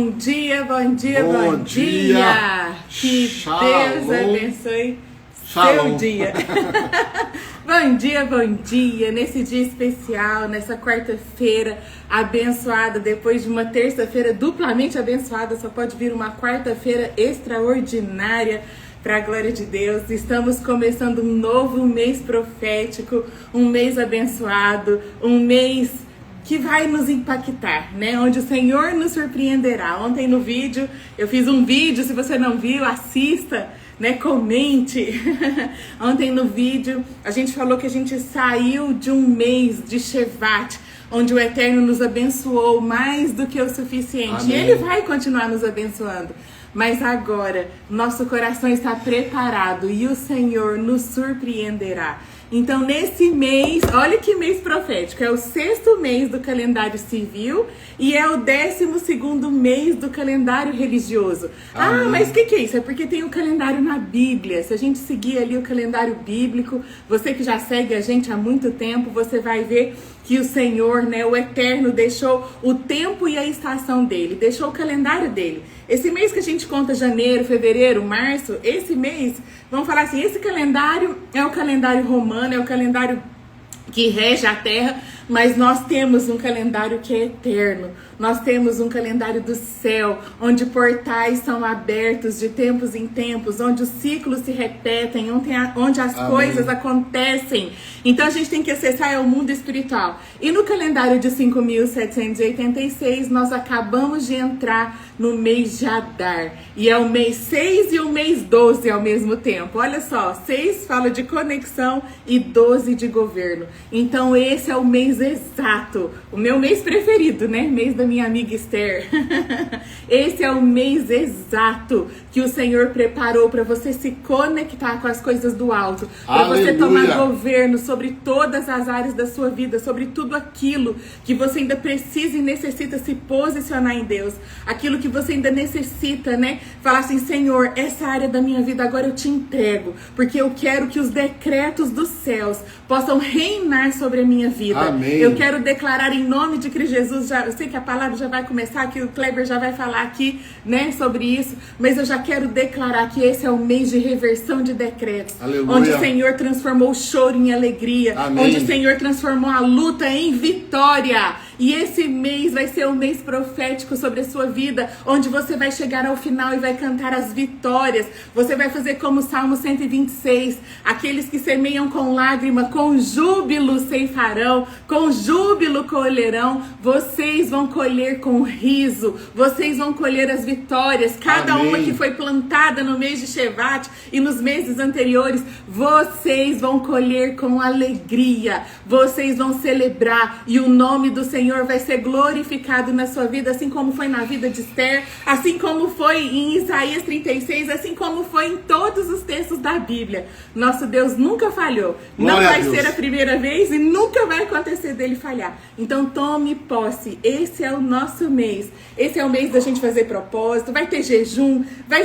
Bom dia, bom dia, Bom bom dia! Que Shalom. Deus abençoe Shalom. seu dia! Bom dia! Nesse dia especial, nessa quarta-feira abençoada, depois de uma terça-feira duplamente abençoada, só pode vir uma quarta-feira extraordinária. Para a glória de Deus, estamos começando um novo mês profético, um mês abençoado, um mês que vai nos impactar, né? Onde o Senhor nos surpreenderá. Ontem no vídeo, eu fiz um vídeo, se você não viu, assista, né? Comente. Ontem no vídeo, a gente falou que a gente saiu de um mês de Shevat, onde o Eterno nos abençoou mais do que o suficiente. Amém. E Ele vai continuar nos abençoando. Mas agora, nosso coração está preparado e o Senhor nos surpreenderá. Então, nesse mês, olha que mês profético, é o 6º mês do calendário civil e é o 12º mês do calendário religioso. Amém. Ah, mas o que é isso? É porque tem o calendário na Bíblia. Se a gente seguir ali o calendário bíblico, você que já segue a gente há muito tempo, você vai ver que o Senhor, né, o Eterno, deixou o tempo e a estação dele, deixou o calendário dele. Esse mês que a gente conta janeiro, fevereiro, março, esse mês, vamos falar assim, esse calendário é o calendário romano, é o calendário que rege a terra, mas nós temos um calendário que é eterno. Nós temos um calendário do céu, onde portais são abertos de tempos em tempos, onde os ciclos se repetem, onde as Amém. coisas acontecem. Então a gente tem que acessar o mundo espiritual. E no calendário de 5.786, nós acabamos de entrar no mês de Adar. E é o mês 6 e o mês 12 ao mesmo tempo. Olha só, 6 fala de conexão e 12 de governo. Então esse é o mês exato, o meu mês preferido, né? Mês da minha amiga Esther. Esse é o mês exato que o Senhor preparou para você se conectar com as coisas do alto, para você tomar governo sobre todas as áreas da sua vida, sobre tudo aquilo que você ainda precisa e necessita se posicionar em Deus, aquilo que você ainda necessita, né? Falar assim, Senhor, essa área da minha vida agora eu te entrego, porque eu quero que os decretos dos céus possam reinar sobre a minha vida. Amém. Eu quero declarar em nome de Cristo Jesus, eu sei que a palavra já vai começar, que o Kleber já vai falar aqui, né, sobre isso, mas eu já quero declarar que esse é o mês de reversão de decretos. Aleluia. Onde o Senhor transformou o choro em alegria, Amém. onde o Senhor transformou a luta em vitória. E esse mês vai ser um mês profético sobre a sua vida, onde você vai chegar ao final e vai cantar as vitórias. Você vai fazer como o Salmo 126, aqueles que semeiam com lágrima, com júbilo ceifarão, com júbilo colherão. Vocês vão colher com riso, vocês vão colher as vitórias. Cada Amém. uma que foi plantada no mês de Shevat e nos meses anteriores, vocês vão colher com alegria, vocês vão celebrar e o nome do Senhor vai ser glorificado na sua vida, assim como foi na vida de Esther, assim como foi em Isaías 36, assim como foi em todos os textos da Bíblia. Nosso Deus nunca falhou. Não Glória vai a Deus. ser a primeira vez e nunca vai acontecer dele falhar. Então tome posse. Esse é o nosso mês. Esse é o mês da gente fazer propósito. Vai ter jejum, vai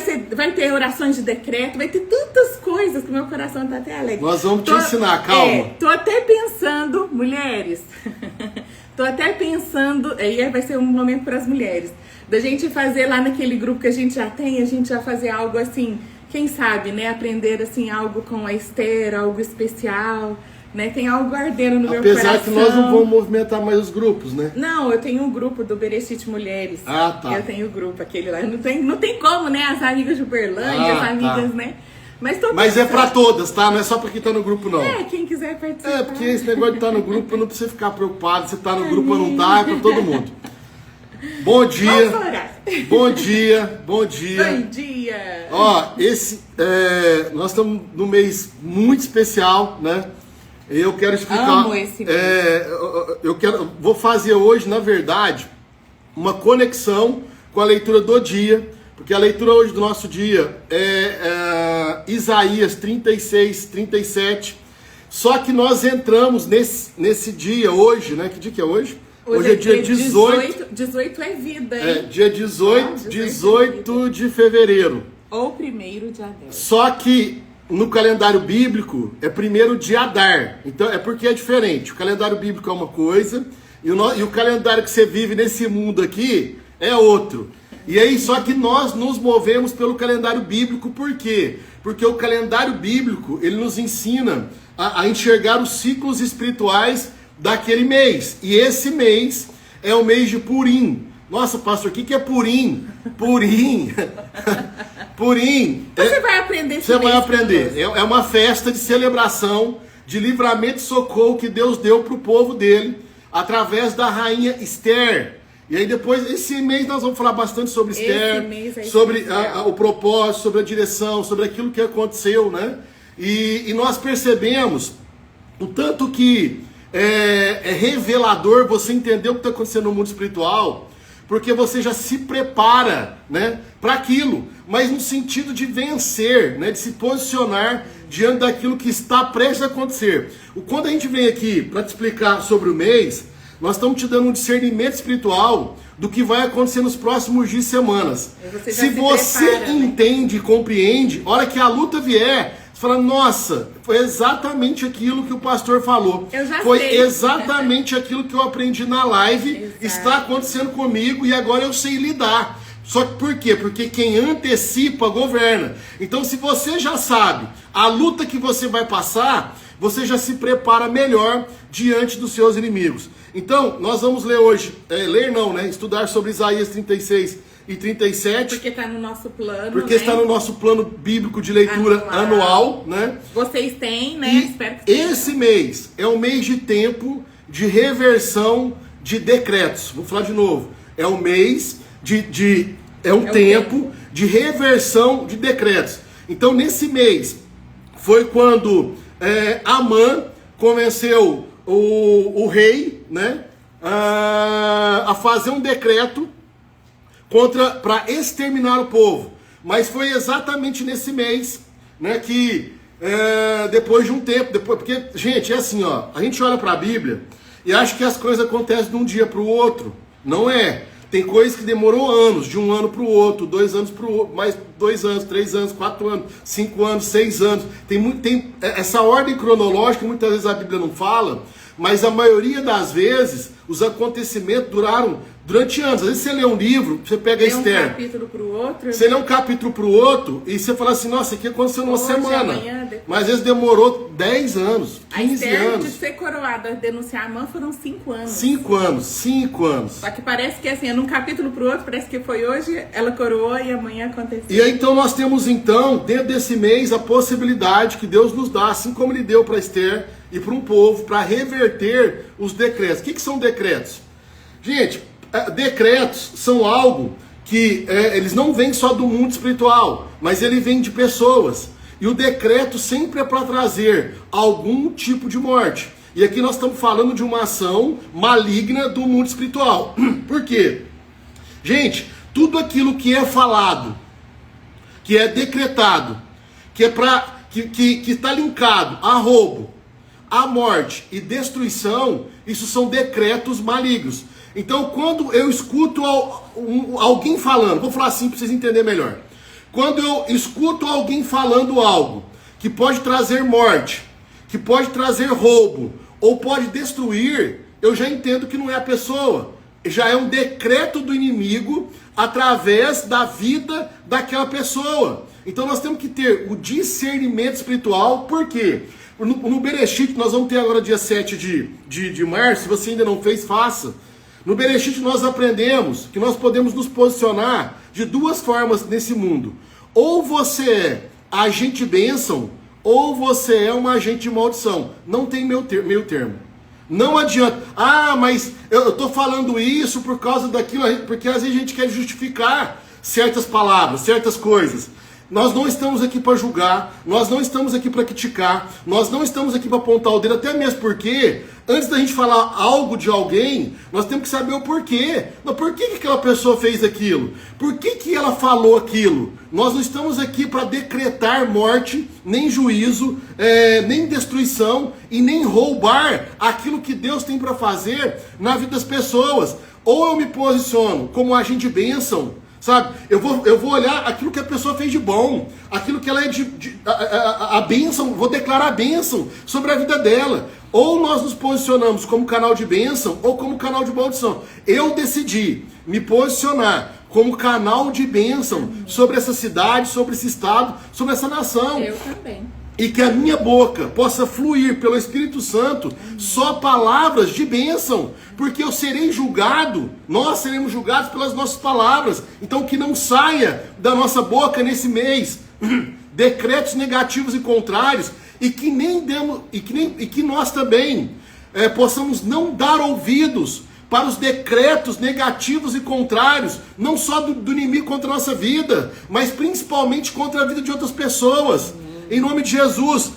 ter orações de decreto, vai ter tantas coisas que meu coração tá até alegre. Nós vamos te ensinar, calma. Tô até pensando, mulheres. Tô até pensando, aí vai ser um momento para as mulheres, da gente fazer lá naquele grupo que a gente já tem, a gente já fazer algo assim, quem sabe, né? Aprender assim algo com a Esther, algo especial, né? Tem algo ardendo no meu coração. Apesar que nós não vamos movimentar mais os grupos, né? Não, eu tenho um grupo do Bereshit Mulheres. Ah, tá. Eu tenho o grupo, aquele lá. Não tem como, né? As amigas de Uberlândia, as amigas, tá. né? Mas é pra todas, tá? Não é só pra quem tá no grupo, não. É, quem quiser participar. É, porque esse negócio de estar no grupo, não precisa ficar preocupado se tá no grupo ou não tá, é pra todo mundo. Bom dia. Vamos orar. Bom dia, bom dia. Bom dia. Ó, nós estamos num mês muito especial, né? Eu quero explicar. Amo esse mês. Vou fazer hoje, na verdade, uma conexão com a leitura do dia, porque a leitura hoje do nosso dia é Isaías 36, 37. Só que nós entramos nesse dia hoje, né? Que dia que é hoje? Hoje é dia 18. 18 é vida, hein? Dia 18 de fevereiro. Ou 1º de Adar. Só que no calendário bíblico é 1º de Adar. Então é porque é diferente. O calendário bíblico é uma coisa e o calendário que você vive nesse mundo aqui é outro. E aí, só que nós nos movemos pelo calendário bíblico, por quê? Porque o calendário bíblico, ele nos ensina a enxergar os ciclos espirituais daquele mês. E esse mês é o mês de Purim. Nossa, pastor, o que é Purim? Purim. Purim. Você vai aprender. Você vai aprender. É uma festa de celebração, de livramento e socorro que Deus deu para o povo dele, através da rainha Esther. E aí depois, esse mês nós vamos falar bastante sobre Esther, sobre o propósito, sobre a direção, sobre aquilo que aconteceu, né? E nós percebemos o tanto que é revelador você entender o que está acontecendo no mundo espiritual, porque você já se prepara, né, para aquilo, mas no sentido de vencer, né, de se posicionar diante daquilo que está prestes a acontecer. Quando a gente vem aqui para te explicar sobre o mês, nós estamos te dando um discernimento espiritual do que vai acontecer nos próximos dias e semanas. Se você entende e compreende, a hora que a luta vier, você fala, nossa, foi exatamente aquilo que o pastor falou. Foi exatamente aquilo que eu aprendi na live, está acontecendo comigo e agora eu sei lidar. Só que por quê? Porque quem antecipa governa. Então, se você já sabe a luta que você vai passar, você já se prepara melhor diante dos seus inimigos. Então, nós vamos ler hoje, estudar sobre Isaías 36 e 37. Porque está no nosso plano, Porque está no nosso plano bíblico de leitura anual, né? Vocês têm, né? E espero que esse mês é um mês de tempo de reversão de decretos. Vou falar de novo. É um mês tempo de reversão de decretos. Então, nesse mês, foi quando Amã convenceu o rei, né, a fazer um decreto para exterminar o povo. Mas foi exatamente nesse mês, né, que depois de um tempo, porque, gente, é assim, ó, a gente olha para a Bíblia e acha que as coisas acontecem de um dia para o outro. Não é. Tem coisas que demorou anos, de um ano para o outro, 2 anos para o outro, mais 2 anos, 3 anos, 4 anos, 5 anos, 6 anos. Tem essa ordem cronológica, muitas vezes a Bíblia não fala, mas a maioria das vezes os acontecimentos duraram durante anos. Às vezes você lê um livro, você pega Esther. Um capítulo para o outro. Você lê um capítulo para o outro e você fala assim, nossa, aqui aconteceu numa semana. Amanhã, mas às vezes demorou 10 anos, 15 anos. De ser coroada, denunciar a Amã foram 5 anos. 5 anos, 5 anos. Só que parece que assim, num capítulo para o outro, parece que foi hoje, ela coroou e amanhã aconteceu. E aí então nós temos dentro desse mês, a possibilidade que Deus nos dá, assim como Ele deu para Esther e para um povo, para reverter os decretos. O que são decretos? Gente, decretos são algo que eles não vêm só do mundo espiritual, mas ele vem de pessoas. E o decreto sempre é para trazer algum tipo de morte. E aqui nós estamos falando de uma ação maligna do mundo espiritual. Por quê? Gente, tudo aquilo que é falado, que é decretado, que está linkado a roubo, a morte e destruição, isso são decretos malignos. Então, quando eu escuto alguém falando, vou falar assim para vocês entenderem melhor. Quando eu escuto alguém falando algo que pode trazer morte, que pode trazer roubo, ou pode destruir, eu já entendo que não é a pessoa. Já é um decreto do inimigo através da vida daquela pessoa. Então nós temos que ter o discernimento espiritual. Por quê? No Bereshit, nós vamos ter agora dia 7 de março, se você ainda não fez, faça. No Bereshit nós aprendemos que nós podemos nos posicionar de 2 formas nesse mundo. Ou você é agente bênção, ou você é uma agente de maldição. Não tem meio termo. Não adianta. Ah, mas eu estou falando isso por causa daquilo, porque às vezes a gente quer justificar certas palavras, certas coisas. Nós não estamos aqui para julgar, nós não estamos aqui para criticar, nós não estamos aqui para apontar o dedo, até mesmo porque, antes da gente falar algo de alguém, nós temos que saber o porquê. Mas por que aquela pessoa fez aquilo? Por que ela falou aquilo? Nós não estamos aqui para decretar morte, nem juízo, nem destruição e nem roubar aquilo que Deus tem para fazer na vida das pessoas. Ou eu me posiciono como agente de bênção, Sabe? Eu vou olhar aquilo que a pessoa fez de bom, aquilo que ela é a bênção, vou declarar a bênção sobre a vida dela. Ou nós nos posicionamos como canal de bênção ou como canal de maldição. Eu decidi me posicionar como canal de bênção sobre essa cidade, sobre esse estado, sobre essa nação. Eu também. E que a minha boca possa fluir pelo Espírito Santo só palavras de bênção, porque eu serei julgado, nós seremos julgados pelas nossas palavras. Então que não saia da nossa boca nesse mês decretos negativos e contrários, e que nós também possamos não dar ouvidos para os decretos negativos e contrários, não só do inimigo contra a nossa vida, mas principalmente contra a vida de outras pessoas. Em nome de Jesus,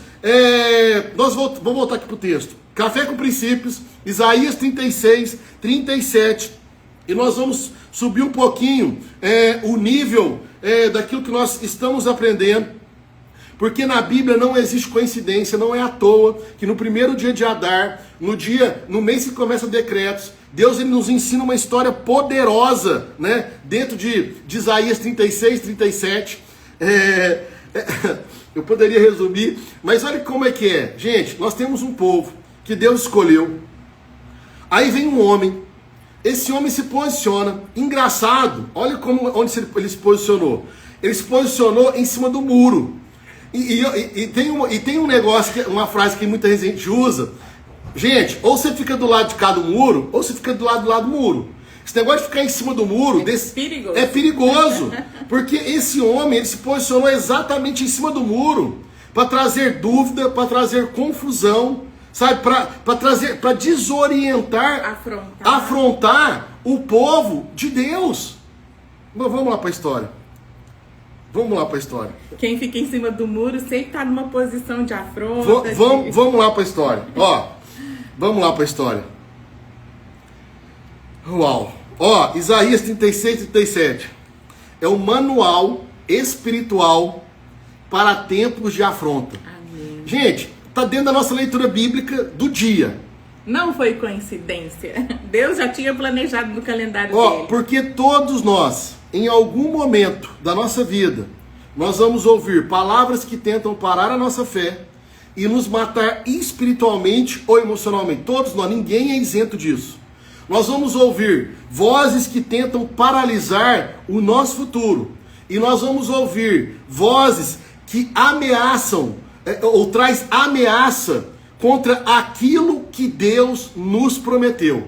vamos voltar aqui para o texto. Café com Princípios, Isaías 36, 37. E nós vamos subir um pouquinho o nível daquilo que nós estamos aprendendo. Porque na Bíblia não existe coincidência, não é à toa que no primeiro dia de Adar, no mês que começa decretos, Deus ele nos ensina uma história poderosa, né? Dentro de Isaías 36, 37. Eu poderia resumir, mas olha como é que é. Gente, nós temos um povo que Deus escolheu. Aí vem um homem. Esse homem se posiciona. Engraçado, olha onde ele se posicionou. Ele se posicionou em cima do muro. E tem um negócio, uma frase que muita gente usa. Gente, ou você fica do lado de cá do muro, ou você fica do lado do muro. Esse negócio de ficar em cima do muro é perigoso. Porque esse homem ele se posicionou exatamente em cima do muro para trazer dúvida, para trazer confusão, sabe? Para desorientar, afrontar o povo de Deus. Mas vamos lá para a história. Quem fica em cima do muro sempre está numa posição de afronta. Vamos lá para a história. Vamos lá para a história. Uau! Isaías 36, 37. É o manual espiritual para tempos de afronta. Amém. Gente, está dentro da nossa leitura bíblica do dia. Não foi coincidência. Deus já tinha planejado no calendário dele. Porque todos nós, em algum momento da nossa vida, nós vamos ouvir palavras que tentam parar a nossa fé e nos matar espiritualmente ou emocionalmente. Todos nós, ninguém é isento disso. Nós vamos ouvir vozes que tentam paralisar o nosso futuro. E nós vamos ouvir vozes que ameaçam, ou traz ameaça contra aquilo que Deus nos prometeu.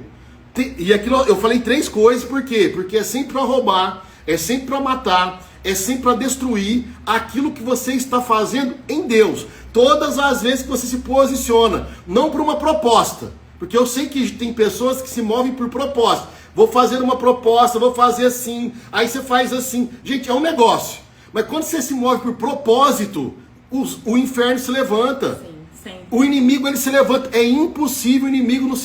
E aquilo, eu falei 3 coisas, por quê? Porque é sempre para roubar, é sempre para matar, é sempre para destruir aquilo que você está fazendo em Deus. Todas as vezes que você se posiciona, não por uma proposta, porque eu sei que tem pessoas que se movem por proposta. Vou fazer uma proposta, vou fazer assim, aí você faz assim. Gente, é um negócio. Mas quando você se move por propósito, o inferno se levanta. Sim. O inimigo ele se levanta. É impossível o inimigo não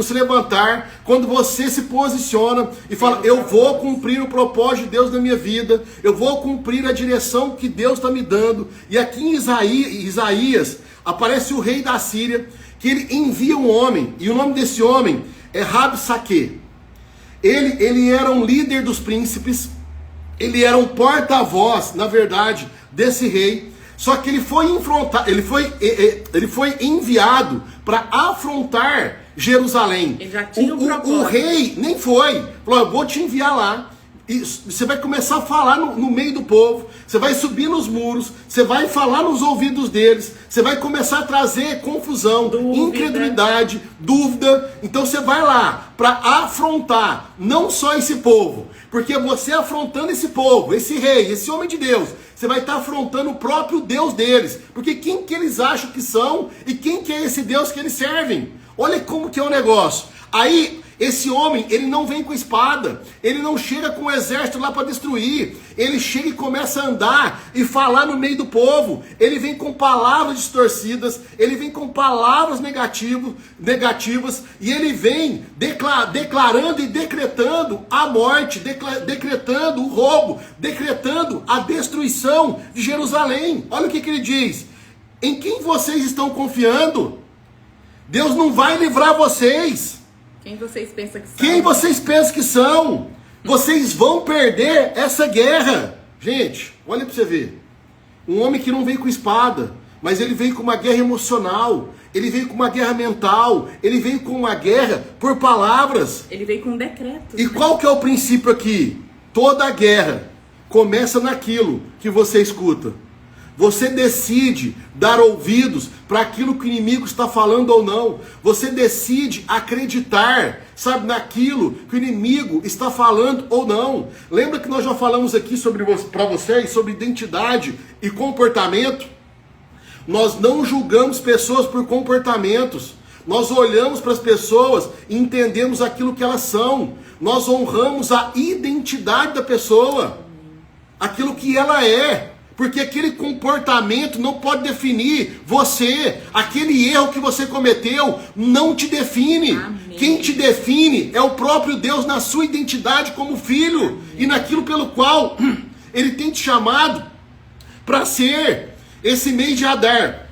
se levantar quando você se posiciona e fala: eu vou cumprir o propósito de Deus na minha vida, eu vou cumprir a direção que Deus está me dando. E aqui em Isaías aparece o rei da Síria, que ele envia um homem, e o nome desse homem é Rabsaque. Ele era um líder dos príncipes, ele era um porta-voz, na verdade, desse rei. Só que ele foi enviado para afrontar Jerusalém. Ele já tinha o rei nem foi. Falou: eu vou te enviar lá. E você vai começar a falar no meio do povo. Você vai subir nos muros. Você vai falar nos ouvidos deles. Você vai começar a trazer confusão, incredulidade, dúvida. Então você vai lá para afrontar não só esse povo. Porque você afrontando esse povo, esse rei, esse homem de Deus, você vai estar afrontando o próprio Deus deles. Porque quem que eles acham que são e quem que é esse Deus que eles servem? Olha como que é o negócio. Aí, esse homem, ele não vem com espada. Ele não chega com o exército lá para destruir. Ele chega e começa a andar e falar no meio do povo. Ele vem com palavras distorcidas. Ele vem com palavras negativas. E ele vem declarando e decretando a morte, decretando o roubo, decretando a destruição de Jerusalém. Olha o que ele diz: em quem vocês estão confiando? Deus não vai livrar vocês. Quem vocês pensam que são? Quem vocês pensam que são? Vocês vão perder essa guerra. Gente, olha para você ver. Um homem que não veio com espada, mas ele veio com uma guerra emocional. Ele veio com uma guerra mental. Ele veio com uma guerra por palavras. Ele veio com um decreto. E qual que é o princípio aqui? Toda guerra começa naquilo que você escuta. Você decide dar ouvidos para aquilo que o inimigo está falando ou não. Você decide acreditar, sabe, naquilo que o inimigo está falando ou não. Lembra que nós já falamos aqui para vocês sobre identidade e comportamento? Nós não julgamos pessoas por comportamentos. Nós olhamos para as pessoas e entendemos aquilo que elas são. Nós honramos a identidade da pessoa, aquilo que ela é. Porque aquele comportamento não pode definir você. Aquele erro que você cometeu não te define. Amém. Quem te define é o próprio Deus na sua identidade como filho. Amém. E naquilo pelo qual Ele tem te chamado para ser. Esse mês de Adar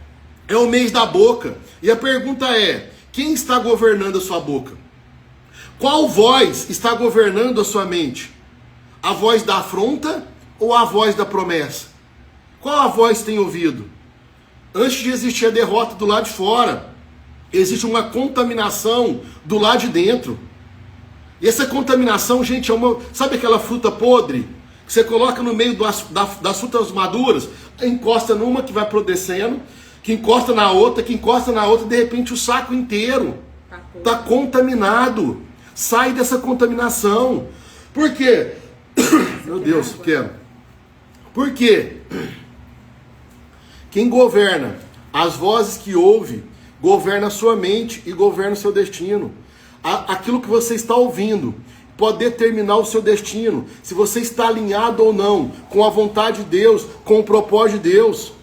é o mês da boca. E a pergunta é, quem está governando a sua boca? Qual voz está governando a sua mente? A voz da afronta ou a voz da promessa? Qual a voz tem ouvido? Antes de existir a derrota do lado de fora, existe uma contaminação do lado de dentro. E essa contaminação, gente, é uma... Sabe aquela fruta podre? Que você coloca no meio das frutas maduras, encosta numa que vai apodrecendo, que encosta na outra, de repente o saco inteiro está contaminado. Sai dessa contaminação. Por quê? Meu Deus, quero. Por quê? Quem governa as vozes que ouve, governa a sua mente e governa o seu destino. Aquilo que você está ouvindo pode determinar o seu destino, se você está alinhado ou não com a vontade de Deus, com o propósito de Deus.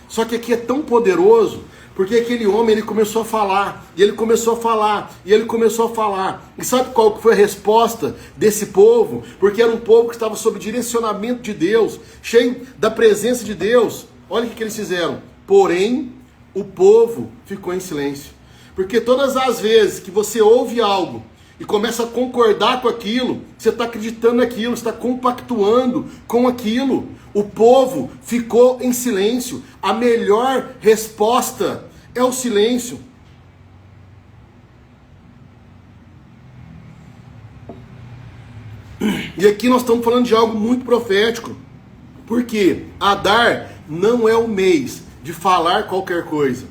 Só que aqui é tão poderoso, porque aquele homem, ele começou a falar, e ele começou a falar, e ele começou a falar. E sabe qual foi a resposta desse povo? Porque era um povo que estava sob direcionamento de Deus, cheio da presença de Deus. Olha o que eles fizeram. Porém, o povo ficou em silêncio. Porque todas as vezes que você ouve algo e começa a concordar com aquilo, você está acreditando naquilo, está compactuando com aquilo. O povo ficou em silêncio. A melhor resposta é o silêncio. E aqui nós estamos falando de algo muito profético. Porque Adar não é o mês de falar qualquer coisa.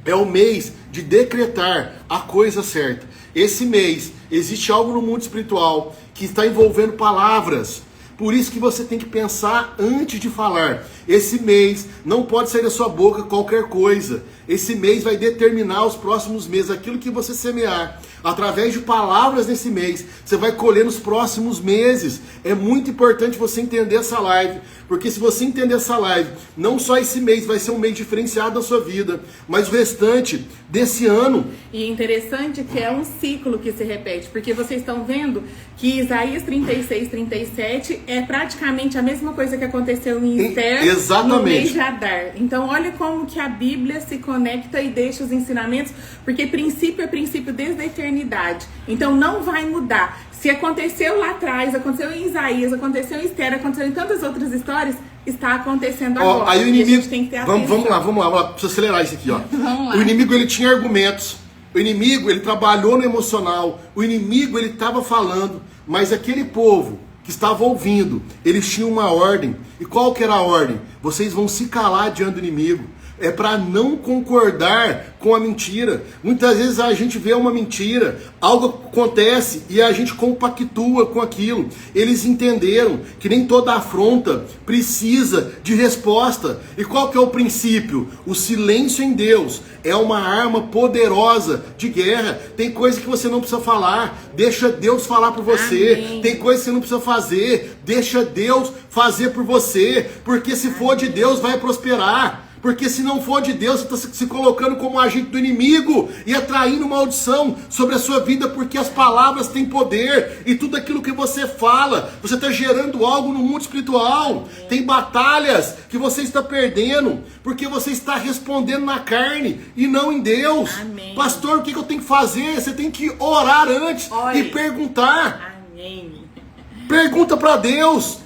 É o mês de decretar a coisa certa. Esse mês existe algo no mundo espiritual que está envolvendo palavras. Por isso que você tem que pensar antes de falar. Esse mês não pode sair da sua boca qualquer coisa. Esse mês vai determinar os próximos meses. Aquilo que você semear através de palavras nesse mês, você vai colher nos próximos meses. É muito importante você entender essa live, porque se você entender essa live, não só esse mês vai ser um mês diferenciado da sua vida, mas o restante desse ano. E interessante que é um ciclo que se repete, porque vocês estão vendo que Isaías 36, 37 é praticamente a mesma coisa que aconteceu em Esther. Exatamente. No mês de Adar. Então olha como que a Bíblia se conecta e deixa os ensinamentos, porque princípio é princípio desde a eternidade. Então não vai mudar. Se aconteceu lá atrás, aconteceu em Isaías, aconteceu em Esther, aconteceu em tantas outras histórias, está acontecendo agora. Aí o inimigo, e a gente tem que ter atenção. Vamos lá, precisa acelerar isso aqui, ó. Vamos lá. O inimigo, ele tinha argumentos. O inimigo, ele trabalhou no emocional. O inimigo, ele estava falando, mas aquele povo que estava ouvindo, eles tinham uma ordem. E qual que era a ordem? Vocês vão se calar diante do inimigo. É para não concordar com a mentira. Muitas vezes a gente vê uma mentira, algo acontece e a gente compactua com aquilo. Eles entenderam que nem toda afronta precisa de resposta. E qual que é o princípio? O silêncio em Deus é uma arma poderosa de guerra. Tem coisa que você não precisa falar, deixa Deus falar por você. Amém. Tem coisa que você não precisa fazer, deixa Deus fazer por você. Porque se for de Deus, vai prosperar. Porque se não for de Deus, você está se colocando como agente do inimigo e atraindo maldição sobre a sua vida, porque as palavras têm poder. E tudo aquilo que você fala, você está gerando algo no mundo espiritual. Tem batalhas que você está perdendo, porque você está respondendo na carne e não em Deus. Amém. Pastor, o que eu tenho que fazer? Você tem que orar antes e perguntar. Amém. Pergunta para Deus.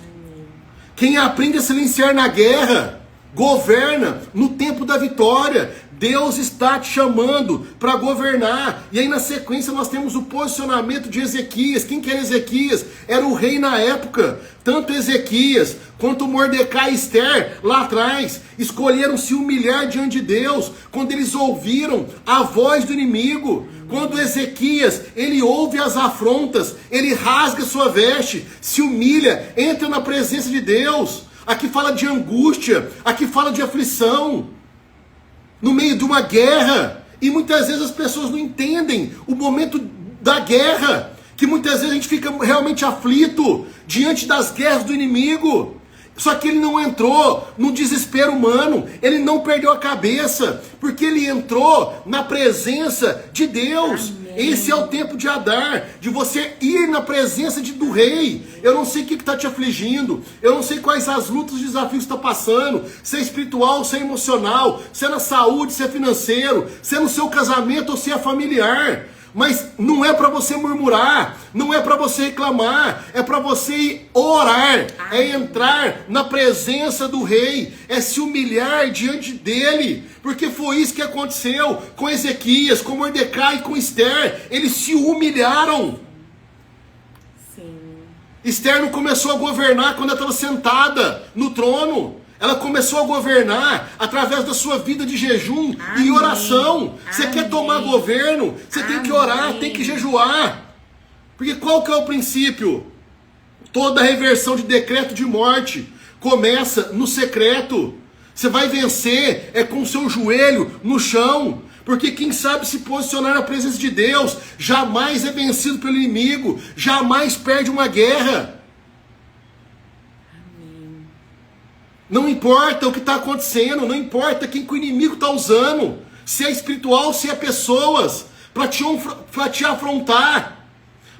Quem aprende a silenciar na guerra, governa no tempo da vitória. Deus está te chamando para governar. E aí na sequência nós temos o posicionamento de Ezequias. Quem que era Ezequias? Era o rei na época. Tanto Ezequias quanto Mordecai e Esther lá atrás escolheram se humilhar diante de Deus quando eles ouviram a voz do inimigo. Quando Ezequias, ele ouve as afrontas, ele rasga sua veste, se humilha, entra na presença de Deus. Aqui fala de angústia, aqui fala de aflição, no meio de uma guerra. E muitas vezes as pessoas não entendem o momento da guerra, que muitas vezes a gente fica realmente aflito diante das guerras do inimigo. Só que ele não entrou no desespero humano, ele não perdeu a cabeça, porque ele entrou na presença de Deus. Amém. Esse é o tempo de Adar, de você ir na presença do rei. Eu não sei o que está te afligindo, eu não sei quais as lutas e desafios que está passando, se é espiritual, se é emocional, se é na saúde, se é financeiro, se é no seu casamento ou se é familiar. Mas não é para você murmurar, não é para você reclamar, é para você orar, é entrar na presença do rei, é se humilhar diante dele, porque foi isso que aconteceu com Ezequias, com Mordecai e com Esther. Eles se humilharam. Sim. Esther não começou a governar quando ela estava sentada no trono. Ela começou a governar através da sua vida de jejum e oração. Você quer tomar governo? Você tem que orar, tem que jejuar. Porque qual que é o princípio? Toda reversão de decreto de morte começa no secreto. Você vai vencer com o seu joelho no chão. Porque quem sabe se posicionar na presença de Deus jamais é vencido pelo inimigo, jamais perde uma guerra. Não importa o que está acontecendo, não importa quem que o inimigo está usando, se é espiritual, se é pessoas, para te afrontar,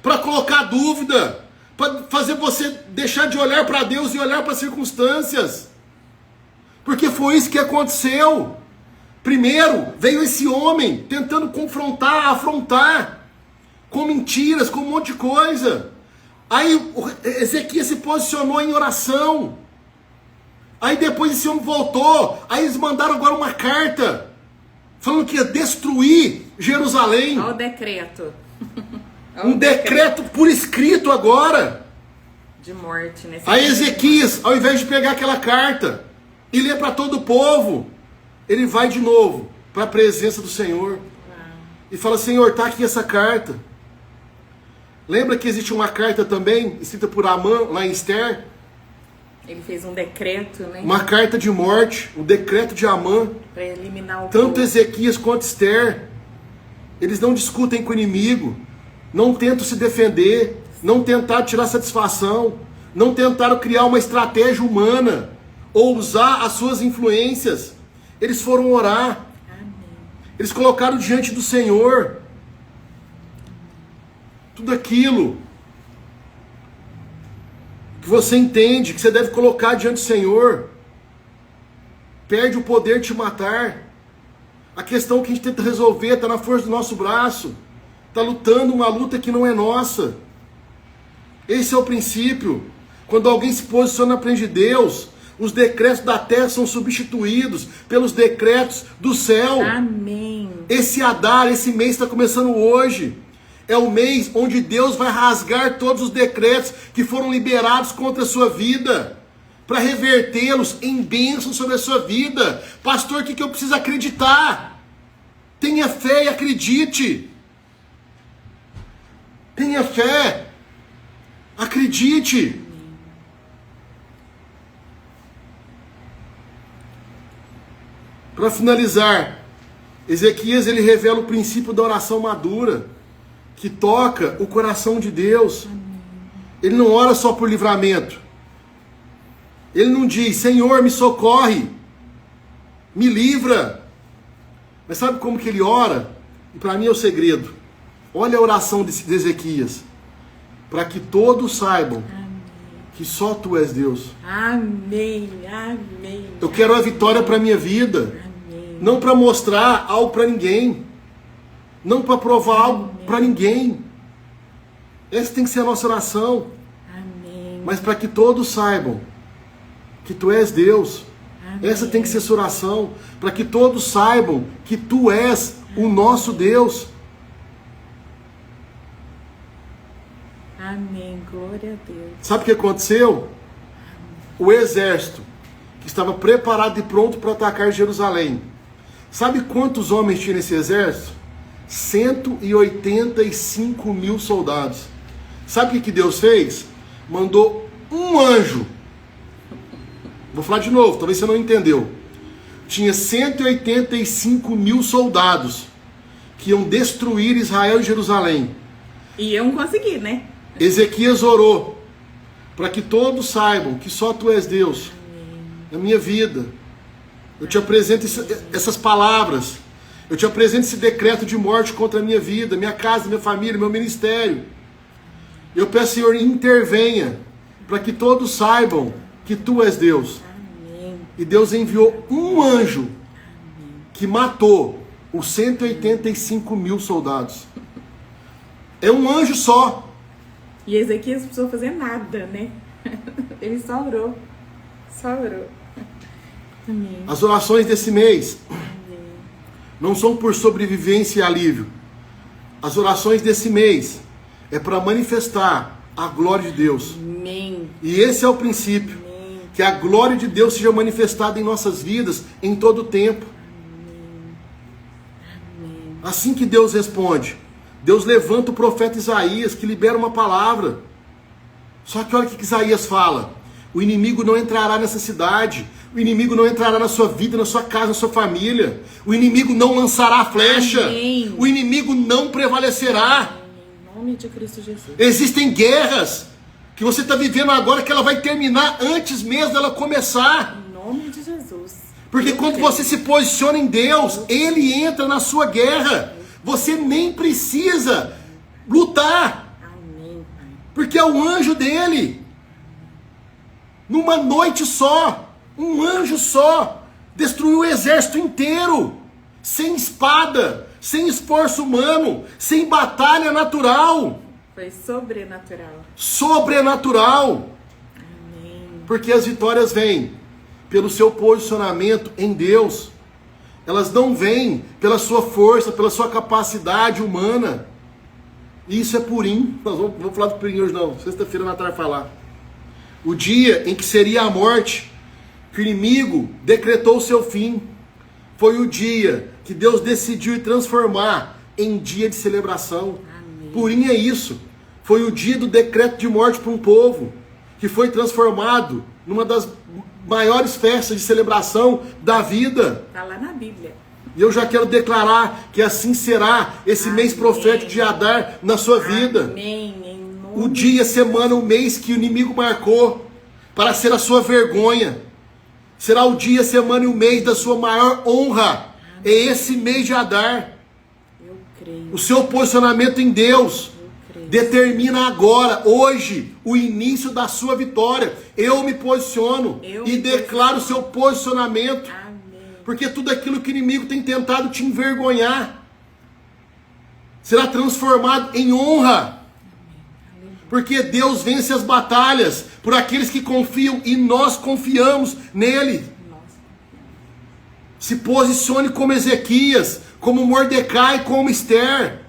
para colocar dúvida, para fazer você deixar de olhar para Deus e olhar para as circunstâncias. Porque foi isso que aconteceu. Primeiro veio esse homem tentando confrontar, afrontar, com mentiras, com um monte de coisa. Aí Ezequias se posicionou em oração. Aí depois esse homem voltou, aí eles mandaram agora uma carta, falando que ia destruir Jerusalém. Olha o decreto. Um decreto por escrito agora. De morte. Aí Ezequias, ao invés de pegar aquela carta e ler para todo o povo, ele vai de novo para a presença do Senhor. E fala: Senhor, está aqui essa carta. Lembra que existe uma carta também, escrita por Amã, lá em Esther? Ele fez um decreto, né? Uma carta de morte, o decreto de Amã. Para eliminar o Tanto povo. Ezequias quanto Esther, eles não discutem com o inimigo, não tentam se defender, não tentaram tirar satisfação, não tentaram criar uma estratégia humana, ou usar as suas influências. Eles foram orar. Amém. Eles colocaram diante do Senhor tudo aquilo que você entende que você deve colocar diante do Senhor. Perde o poder de te matar. A questão que a gente tenta resolver está na força do nosso braço. Está lutando uma luta que não é nossa. Esse é o princípio. Quando alguém se posiciona na frente de Deus, os decretos da terra são substituídos pelos decretos do céu. Amém. Esse Adar, esse mês está começando hoje. É o mês onde Deus vai rasgar todos os decretos que foram liberados contra a sua vida, para revertê-los em bênção sobre a sua vida. Pastor, o que eu preciso acreditar? Tenha fé e acredite. Tenha fé. Acredite. Para finalizar, Ezequias ele revela o princípio da oração madura, que toca o coração de Deus. Ele não ora só por livramento. Ele não diz: Senhor, me socorre, me livra. Mas sabe como que ele ora? E para mim é o segredo. Olha a oração de Ezequias. Para que todos saibam que só Tu és Deus. Amém, amém. Eu quero a vitória para a minha vida. Amém. Não para mostrar algo para ninguém. Não para provar algo para ninguém. Essa tem que ser a nossa oração. Amém. mas para que todos saibam que tu és Deus. Amém. Essa tem que ser sua oração, para que todos saibam que tu és o nosso Deus. Amém, glória a Deus. Sabe o que aconteceu? O exército, que estava preparado e pronto para atacar Jerusalém. Sabe quantos homens tinha nesse exército? 185 mil soldados. Sabe o que Deus fez? Mandou um anjo. Vou falar de novo, talvez você não entendeu. Tinha 185 mil soldados que iam destruir Israel e Jerusalém. E iam conseguir, né? Ezequias orou para que todos saibam que só tu és Deus. Amém. Na minha vida, eu te apresento essas palavras. Eu te apresento esse decreto de morte contra a minha vida, minha casa, minha família, meu ministério. Eu peço, Senhor, intervenha para que todos saibam que tu és Deus. Amém. E Deus enviou um anjo que matou os 185 mil soldados. É um anjo só. E Ezequias não precisou fazer nada, né? Ele só orou. Só orou. Amém. As orações desse mês não são por sobrevivência e alívio. As orações desse mês é para manifestar a glória de Deus. Amém. E esse é o princípio. Amém. Que a glória de Deus seja manifestada em nossas vidas em todo o tempo. Amém. Assim que Deus responde, Deus levanta o profeta Isaías, que libera uma palavra. Só que olha o que Isaías fala. O inimigo não entrará nessa cidade. O inimigo não entrará na sua vida, na sua casa, na sua família. O inimigo não lançará a flecha. Amém. O inimigo não prevalecerá. Em nome de Cristo Jesus. Existem guerras que você está vivendo agora que ela vai terminar antes mesmo dela começar. Em nome de Jesus. Porque quando você se posiciona em Deus, Ele entra na sua guerra. Você nem precisa lutar. Amém, Pai. Porque é o anjo dele. Numa noite só, um anjo só destruiu o exército inteiro. Sem espada, sem esforço humano, sem batalha natural. Foi sobrenatural. Sobrenatural. Amém. Porque as vitórias vêm pelo seu posicionamento em Deus. Elas não vêm pela sua força, pela sua capacidade humana. Isso é Purim. Nós vamos falar do Purim hoje não. Sexta-feira na tarde falar. O dia em que seria a morte, que o inimigo decretou o seu fim. Foi o dia que Deus decidiu transformar em dia de celebração. Amém. Purim é isso. Foi o dia do decreto de morte para um povo, que foi transformado numa das maiores festas de celebração da vida. Está lá na Bíblia. E eu já quero declarar que assim será esse mês profético de Adar na sua vida. Amém. Em nome O dia, semana, o mês que o inimigo marcou para ser a sua vergonha. Será o dia, semana e o mês da sua maior honra. É esse mês de Adar. Eu creio. O seu posicionamento em Deus Eu creio. determina agora, hoje, o início da sua vitória. Eu me posiciono e declaro o seu posicionamento. Amém. Porque tudo aquilo que o inimigo tem tentado te envergonhar será transformado em honra. Porque Deus vence as batalhas por aqueles que confiam e nós confiamos nele. Nossa. Se posicione como Ezequias, como Mordecai, como Esther.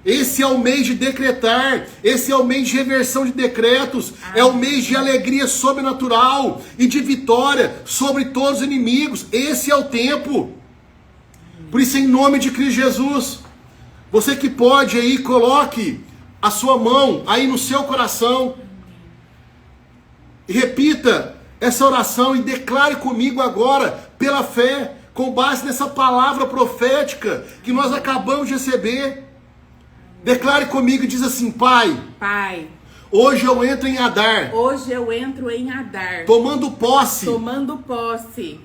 Esse é o mês de decretar, esse é o mês de reversão de decretos, é o mês de alegria sobrenatural e de vitória sobre todos os inimigos. Esse é o tempo. Por isso, em nome de Cristo Jesus, você que pode aí, coloque a sua mão aí no seu coração e repita essa oração e declare comigo agora, pela fé, com base nessa palavra profética que nós acabamos de receber. Declare comigo e diz assim: Pai, Pai, hoje eu entro em Adar, hoje eu entro em Adar, tomando posse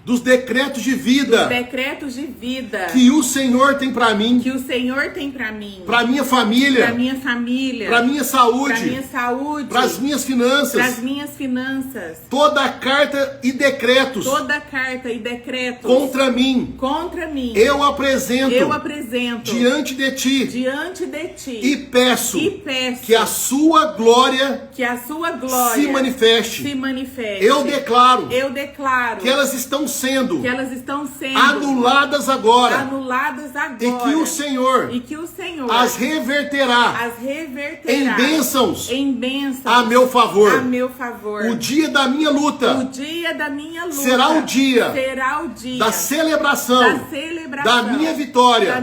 dos decretos de vida decretos de vida que o Senhor tem para mim, que o Senhor tem para mim, para minha para família, minha família, para minha para minha saúde, saúde, para as minhas para as finanças. minhas finanças. Toda carta e decretos Toda carta e decretos contra mim, contra mim, eu apresento apresento diante de ti diante de ti e peço e peço que a sua glória glória se manifeste. Eu declaro que elas estão sendo anuladas agora. E que o Senhor as reverterá em bênçãos a meu favor. O dia da minha luta será o dia da celebração da minha vitória.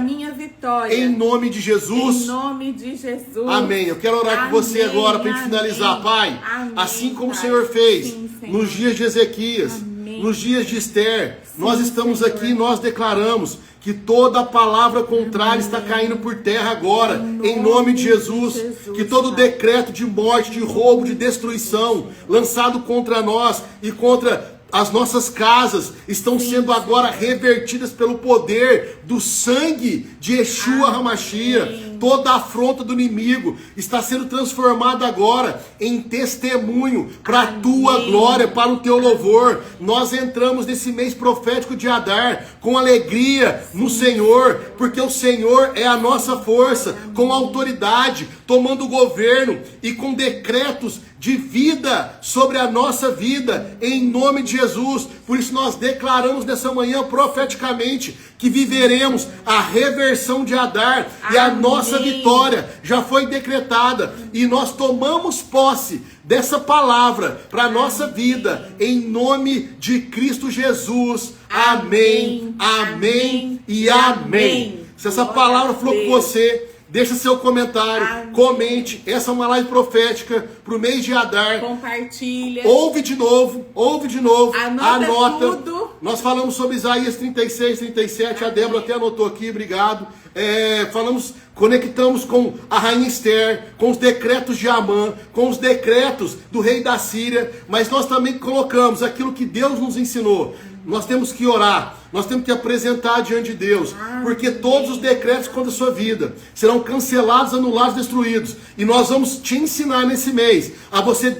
Em nome de Jesus. Amém. Eu quero orar com você agora para a gente finalizar, Pai. Assim como o Senhor fez nos dias de Ezequias, nos dias de Esther, nós estamos aqui e nós declaramos que toda palavra contrária está caindo por terra agora, em nome de Jesus. Que todo decreto de morte, de roubo, de destruição lançado contra nós e contra as nossas casas estão sendo agora revertidas pelo poder do sangue de Yeshua HaMashiach. Toda a afronta do inimigo está sendo transformada agora em testemunho para a tua glória, para o teu louvor. Nós entramos nesse mês profético de Adar com alegria no Senhor, porque o Senhor é a nossa força, com autoridade, tomando o governo e com decretos de vida sobre a nossa vida, em nome de Jesus. Por isso nós declaramos nessa manhã profeticamente que viveremos a reversão de Adar. E a nossa vitória já foi decretada e nós tomamos posse dessa palavra para a nossa vida, em nome de Cristo Jesus. Amém, amém e amém. Se essa palavra falou com você, deixa seu comentário, comente. Essa é uma live profética para o mês de Adar. Compartilha. Ouve de novo. Anota. Tudo. Nós falamos sobre Isaías 36, 37. A Débora até anotou aqui, obrigado. Conectamos com a rainha Esther, com os decretos de Amã, com os decretos do rei da Síria. Mas nós também colocamos aquilo que Deus nos ensinou. Nós temos que orar, nós temos que apresentar diante de Deus, porque todos os decretos contra a sua vida serão cancelados, anulados, destruídos. E nós vamos te ensinar nesse mês a você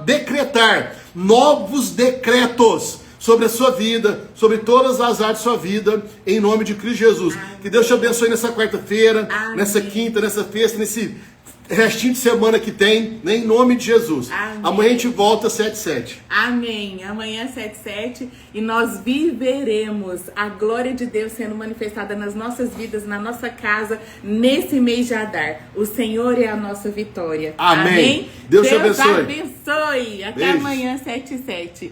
decretar novos decretos sobre a sua vida, sobre todas as áreas da sua vida, em nome de Cristo Jesus. Que Deus te abençoe nessa quarta-feira, nessa quinta, nessa sexta, nesse restinho de semana que tem, né, em nome de Jesus. Amém. Amanhã a gente volta às 7h07. Amém. Amanhã às 7h07 e nós viveremos a glória de Deus sendo manifestada nas nossas vidas, na nossa casa, nesse mês de Adar. O Senhor é a nossa vitória. Amém. Deus te abençoe. Até Beijo. amanhã às 7h07.